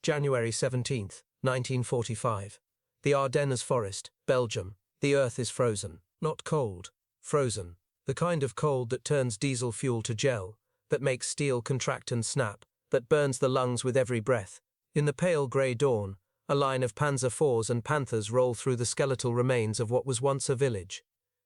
January 17, 1945. The Ardennes forest, Belgium. The earth is frozen. Not cold. Frozen. The kind of cold that turns diesel fuel to gel, that makes steel contract and snap, that burns the lungs with every breath. In the pale grey dawn, a line of Panzer IVs and Panthers roll through the skeletal remains of what was once a village.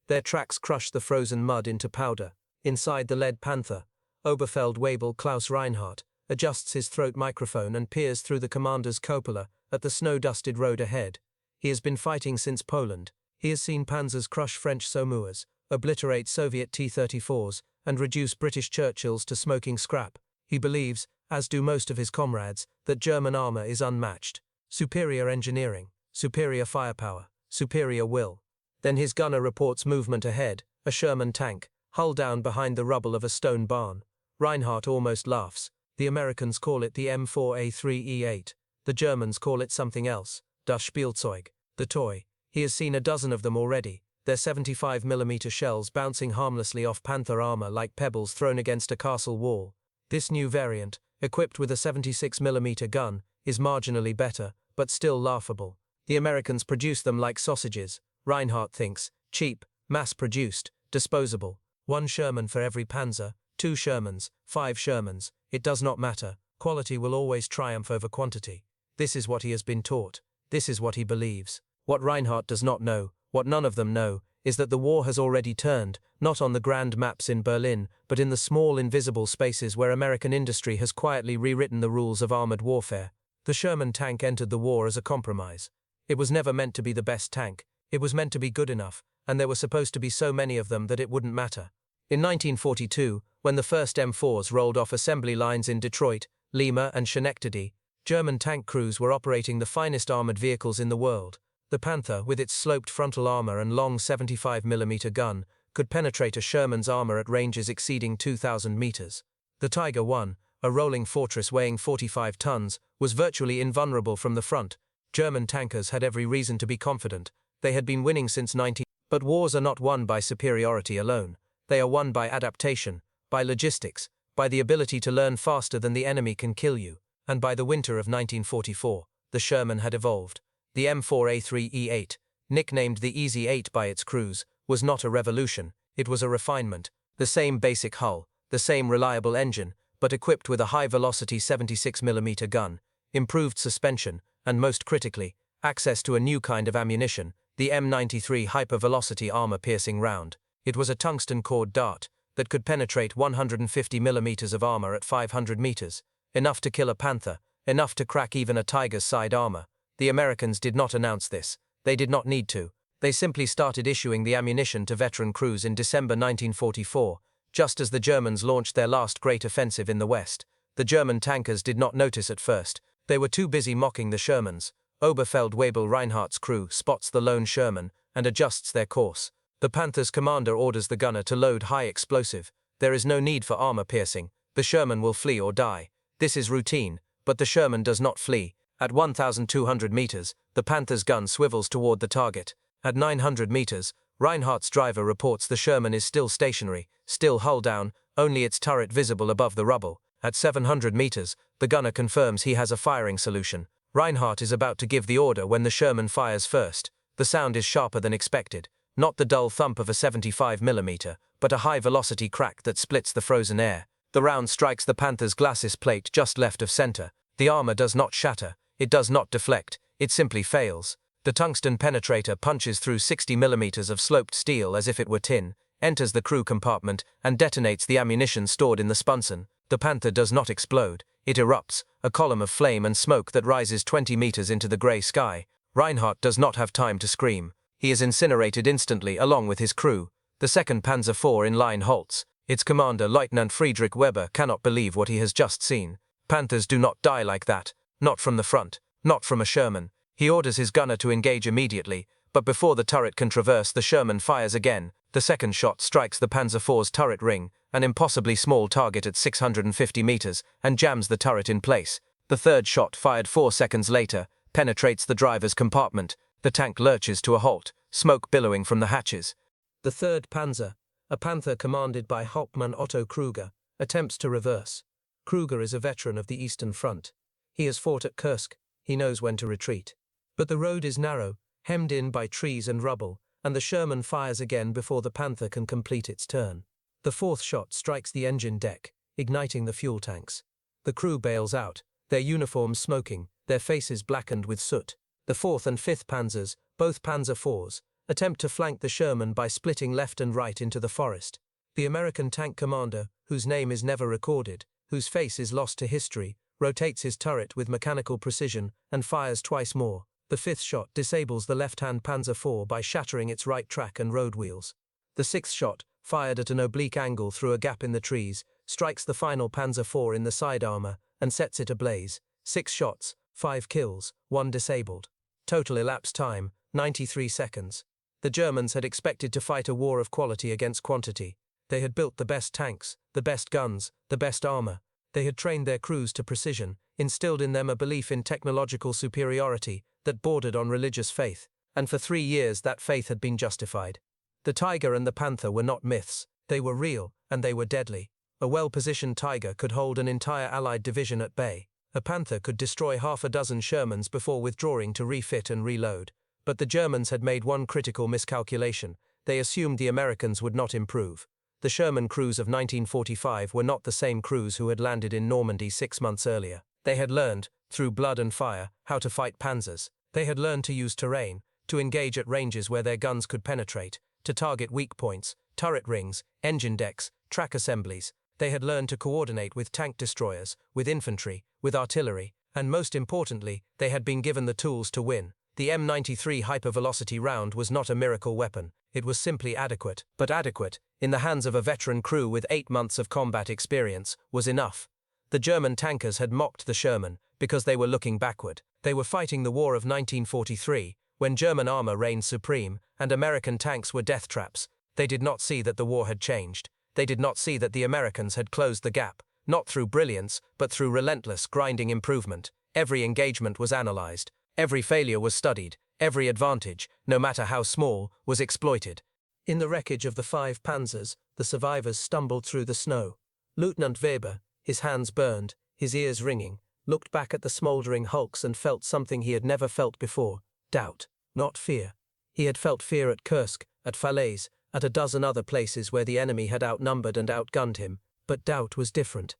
Their tracks crush the frozen mud into powder. Inside the lead Panther, Oberfeldwebel Klaus Reinhardt adjusts his throat microphone and peers through the commander's cupola at the snow-dusted road ahead. He has been fighting since Poland. He has seen Panzers crush French Saumurs, obliterate Soviet T-34s, and reduce British Churchills to smoking scrap. He believes, as do most of his comrades, that German armor is unmatched. Superior engineering, superior firepower, superior will. Then his gunner reports movement ahead, a Sherman tank, hull down behind the rubble of a stone barn. Reinhardt almost laughs. The Americans call it the M4A3E8. The Germans call it something else, das Spielzeug, the toy. He has seen a dozen of them already, their 75mm shells bouncing harmlessly off Panther armor like pebbles thrown against a castle wall. This new variant, equipped with a 76mm gun, is marginally better, but still laughable. The Americans produce them like sausages. Reinhardt thinks, cheap, mass-produced, disposable. 1 Sherman for every Panzer, 2 Shermans, 5 Shermans, it does not matter. Quality will always triumph over quantity. This is what he has been taught. This is what he believes. What Reinhardt does not know, what none of them know, is that the war has already turned, not on the grand maps in Berlin, but in the small invisible spaces where American industry has quietly rewritten the rules of armored warfare. The Sherman tank entered the war as a compromise. It was never meant to be the best tank. It was meant to be good enough, and there were supposed to be so many of them that it wouldn't matter. In 1942, when the first M4s rolled off assembly lines in Detroit, Lima and Schenectady, German tank crews were operating the finest armored vehicles in the world. The Panther, with its sloped frontal armor and long 75mm gun, could penetrate a Sherman's armor at ranges exceeding 2,000 meters. The Tiger I, a rolling fortress weighing 45 tons, was virtually invulnerable from the front. German tankers had every reason to be confident. They had been winning since 19. But wars are not won by superiority alone. They are won by adaptation, by logistics, by the ability to learn faster than the enemy can kill you. And by the winter of 1944, the Sherman had evolved. The M4A3E8, nicknamed the Easy 8 by its crews, was not a revolution, it was a refinement. The same basic hull, the same reliable engine, but equipped with a high-velocity 76mm gun, improved suspension, and most critically, access to a new kind of ammunition, the M93 hyper-velocity armor-piercing round. It was a tungsten-cored dart that could penetrate 150mm of armor at 500 meters, enough to kill a Panther, enough to crack even a Tiger's side armor. The Americans did not announce this. They did not need to. They simply started issuing the ammunition to veteran crews in December 1944, just as the Germans launched their last great offensive in the West. The German tankers did not notice at first. They were too busy mocking the Shermans. Oberfeldwebel Reinhardt's crew spots the lone Sherman and adjusts their course. The Panther's commander orders the gunner to load high explosive. There is no need for armor piercing. The Sherman will flee or die. This is routine, but the Sherman does not flee. At 1,200 meters, the Panther's gun swivels toward the target. At 900 meters, Reinhardt's driver reports the Sherman is still stationary, still hull down, only its turret visible above the rubble. At 700 meters, the gunner confirms he has a firing solution. Reinhardt is about to give the order when the Sherman fires first. The sound is sharper than expected. Not the dull thump of a 75mm, but a high-velocity crack that splits the frozen air. The round strikes the Panther's glacis plate just left of center. The armor does not shatter. It does not deflect, it simply fails. The tungsten penetrator punches through 60mm of sloped steel as if it were tin, enters the crew compartment, and detonates the ammunition stored in the spunson. The Panther does not explode. It erupts, a column of flame and smoke that rises 20 meters into the gray sky. Reinhardt does not have time to scream. He is incinerated instantly along with his crew. The 2nd Panzer IV in line halts. Its commander, Lieutenant Friedrich Weber, cannot believe what he has just seen. Panthers do not die like that. Not from the front, not from a Sherman. He orders his gunner to engage immediately, but before the turret can traverse, the Sherman fires again. The second shot strikes the Panzer IV's turret ring, an impossibly small target at 650 meters, and jams the turret in place. The third shot, fired 4 seconds later, penetrates the driver's compartment. The tank lurches to a halt, smoke billowing from the hatches. The 3rd Panzer, a Panther commanded by Hauptmann Otto Kruger, attempts to reverse. Kruger is a veteran of the Eastern Front. He has fought at Kursk. He knows when to retreat. But the road is narrow, hemmed in by trees and rubble, and the Sherman fires again before the Panther can complete its turn. The fourth shot strikes the engine deck, igniting the fuel tanks. The crew bails out, their uniforms smoking, their faces blackened with soot. The 4th and 5th Panzers, both Panzer IVs, attempt to flank the Sherman by splitting left and right into the forest. The American tank commander, whose name is never recorded, whose face is lost to history, rotates his turret with mechanical precision and fires twice more. The 5th shot disables the left-hand Panzer IV by shattering its right track and road wheels. The 6th shot, fired at an oblique angle through a gap in the trees, strikes the final Panzer IV in the side armor and sets it ablaze. 6 shots, 5 kills, 1 disabled. Total elapsed time, 93 seconds. The Germans had expected to fight a war of quality against quantity. They had built the best tanks, the best guns, the best armor. They had trained their crews to precision, instilled in them a belief in technological superiority that bordered on religious faith, and for 3 years that faith had been justified. The Tiger and the Panther were not myths, they were real, and they were deadly. A well-positioned Tiger could hold an entire Allied division at bay. A Panther could destroy half a dozen Shermans before withdrawing to refit and reload. But the Germans had made one critical miscalculation. They assumed the Americans would not improve. The Sherman crews of 1945 were not the same crews who had landed in Normandy 6 months earlier. They had learned, through blood and fire, how to fight panzers. They had learned to use terrain, to engage at ranges where their guns could penetrate, to target weak points, turret rings, engine decks, track assemblies. They had learned to coordinate with tank destroyers, with infantry, with artillery, and most importantly, they had been given the tools to win. The M93 hypervelocity round was not a miracle weapon, it was simply adequate, but adequate, in the hands of a veteran crew with 8 months of combat experience, was enough. The German tankers had mocked the Sherman, because they were looking backward. They were fighting the war of 1943, when German armor reigned supreme, and American tanks were death traps. They did not see that the war had changed. They did not see that the Americans had closed the gap, not through brilliance, but through relentless, grinding improvement. Every engagement was analyzed. Every failure was studied. Every advantage, no matter how small, was exploited. In the wreckage of the 5 Panzers, the survivors stumbled through the snow. Lieutenant Weber, his hands burned, his ears ringing, looked back at the smoldering hulks and felt something he had never felt before. Doubt, not fear. He had felt fear at Kursk, at Falaise, at a dozen other places where the enemy had outnumbered and outgunned him, but doubt was different.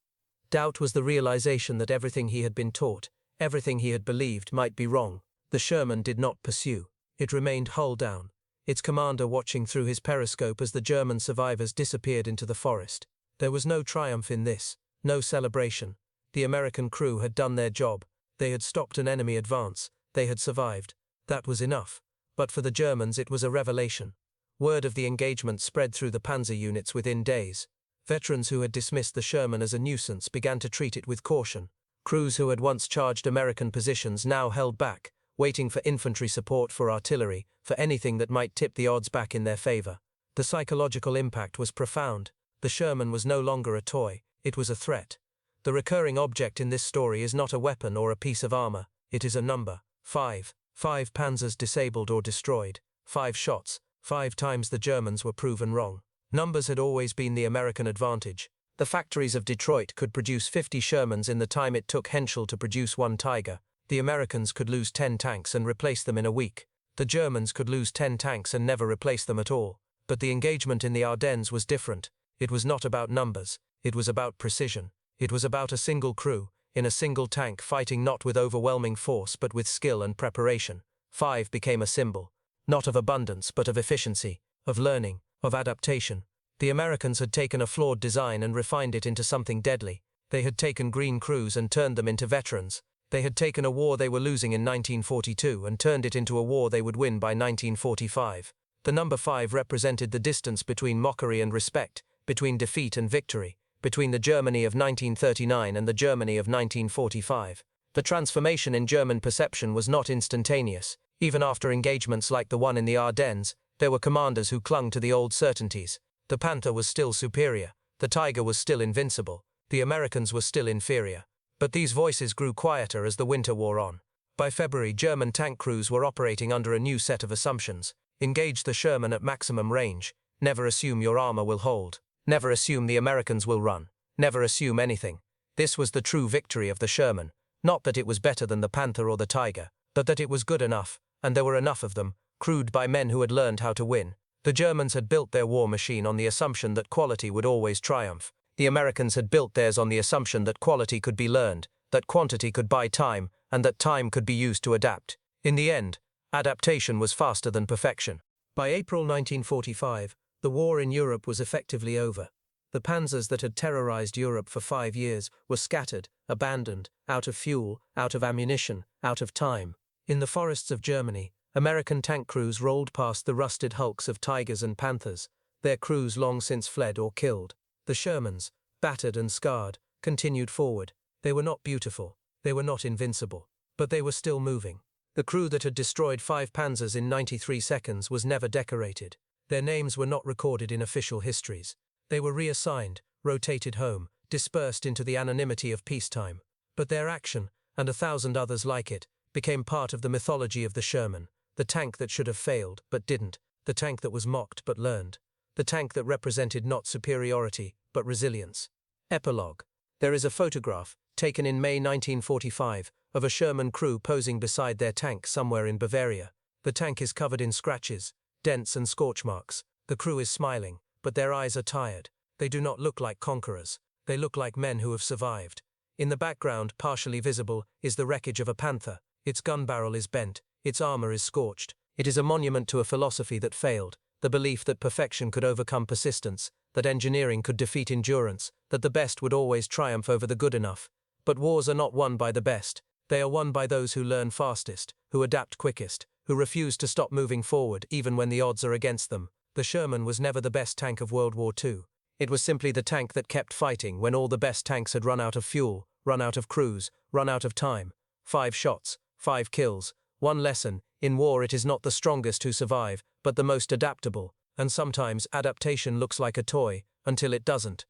Doubt was the realization that everything he had been taught, everything he had believed might be wrong. The Sherman did not pursue. It remained hull down, its commander watching through his periscope as the German survivors disappeared into the forest. There was no triumph in this, no celebration. The American crew had done their job. They had stopped an enemy advance. They had survived. That was enough. But for the Germans it was a revelation. Word of the engagement spread through the panzer units within days. Veterans who had dismissed the Sherman as a nuisance began to treat it with caution. Crews who had once charged American positions now held back, waiting for infantry support, for artillery, for anything that might tip the odds back in their favor. The psychological impact was profound. The Sherman was no longer a toy, it was a threat. The recurring object in this story is not a weapon or a piece of armor, it is a number. 5. 5 Panzers disabled or destroyed. 5 shots. 5 times the Germans were proven wrong. Numbers had always been the American advantage. The factories of Detroit could produce 50 Shermans in the time it took Henschel to produce 1 Tiger. The Americans could lose 10 tanks and replace them in a week. The Germans could lose 10 tanks and never replace them at all. But the engagement in the Ardennes was different. It was not about numbers. It was about precision. It was about a single crew, in a single tank, fighting not with overwhelming force but with skill and preparation. 5 became a symbol, not of abundance but of efficiency, of learning, of adaptation. The Americans had taken a flawed design and refined it into something deadly. They had taken green crews and turned them into veterans. They had taken a war they were losing in 1942 and turned it into a war they would win by 1945. The number 5 represented the distance between mockery and respect, between defeat and victory, between the Germany of 1939 and the Germany of 1945. The transformation in German perception was not instantaneous. Even after engagements like the one in the Ardennes, there were commanders who clung to the old certainties. The Panther was still superior. The Tiger was still invincible. The Americans were still inferior. But these voices grew quieter as the winter wore on. By February, German tank crews were operating under a new set of assumptions. Engage the Sherman at maximum range. Never assume your armor will hold. Never assume the Americans will run. Never assume anything. This was the true victory of the Sherman. Not that it was better than the Panther or the Tiger, but that it was good enough, and there were enough of them, crewed by men who had learned how to win. The Germans had built their war machine on the assumption that quality would always triumph. The Americans had built theirs on the assumption that quality could be learned, that quantity could buy time, and that time could be used to adapt. In the end, adaptation was faster than perfection. By April 1945, the war in Europe was effectively over. The Panzers that had terrorized Europe for 5 years were scattered, abandoned, out of fuel, out of ammunition, out of time. In the forests of Germany, American tank crews rolled past the rusted hulks of Tigers and Panthers, their crews long since fled or killed. The Shermans, battered and scarred, continued forward. They were not beautiful, they were not invincible, but they were still moving. The crew that had destroyed 5 Panzers in 93 seconds was never decorated. Their names were not recorded in official histories. They were reassigned, rotated home, dispersed into the anonymity of peacetime. But their action, and 1,000 others like it, became part of the mythology of the Sherman, the tank that should have failed, but didn't, the tank that was mocked but learned, the tank that represented not superiority, but resilience. Epilogue. There is a photograph, taken in May 1945, of a Sherman crew posing beside their tank somewhere in Bavaria. The tank is covered in scratches, dents and scorch marks. The crew is smiling, but their eyes are tired. They do not look like conquerors. They look like men who have survived. In the background, partially visible, is the wreckage of a Panther. Its gun barrel is bent. Its armor is scorched. It is a monument to a philosophy that failed, the belief that perfection could overcome persistence, that engineering could defeat endurance, that the best would always triumph over the good enough. But wars are not won by the best. They are won by those who learn fastest, who adapt quickest, who refuse to stop moving forward even when the odds are against them. The Sherman was never the best tank of World War II. It was simply the tank that kept fighting when all the best tanks had run out of fuel, run out of crews, run out of time. 5 shots, 5 kills. One lesson: in war it is not the strongest who survive, but the most adaptable, and sometimes adaptation looks like a toy, until it doesn't.